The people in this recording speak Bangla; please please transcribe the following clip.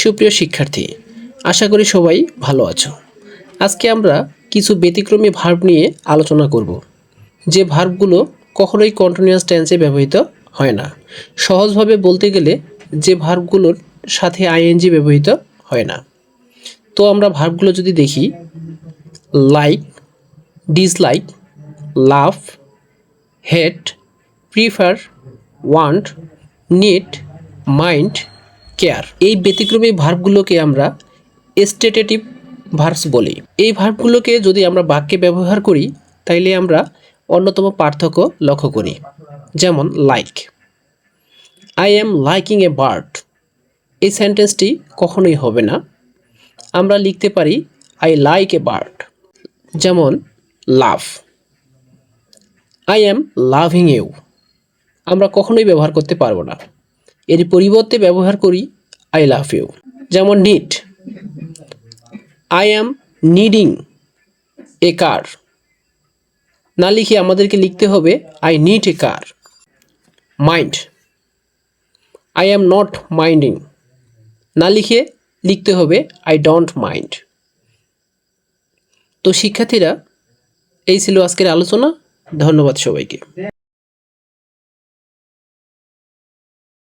সুপ্রিয় শিক্ষার্থী, আশা করি সবাই ভালো আছো। আজকে আমরা কিছু ব্যতিক্রমী ভার্ব নিয়ে আলোচনা করব, যে ভার্বগুলো কখনোই কন্টিনিউয়াস টেন্সে ব্যবহৃত হয় না। সহজভাবে বলতে গেলে যে ভার্বগুলোর সাথে আইএনজি ব্যবহৃত হয় না। তো আমরা ভার্বগুলো যদি দেখি, like, dislike, love, hate, prefer, want, need, mind, care. এই ব্যতিক্রমী ভার্বগুলোকে আমরা স্টেটেটিভ ভার্বস বলি। এই ভার্বগুলোকে যদি আমরা বাক্যে ব্যবহার করি তাইলে আমরা অন্যতম পার্থক্য লক্ষ্য করি। যেমন like, I am liking a bird. এই সেন্টেন্সটি কখনোই হবে না। আমরা লিখতে পারি আই লাইক এ বার্ড। যেমন লাভ, আই অ্যাম লাভিং ইউ। আমরা কখনোই ব্যবহার করতে পারবো না। এর পরিবর্তে ব্যবহার করি আই লাভ ইউ। যেমন need, I am needing a car. না লিখে আমাদেরকে লিখতে হবে I need a car. Mind, I am not minding. না লিখে লিখতে হবে আই ডোন্ট মাইন্ড। তো শিক্ষার্থীরা, এই ছিল আজকের আলোচনা। ধন্যবাদ সবাইকে।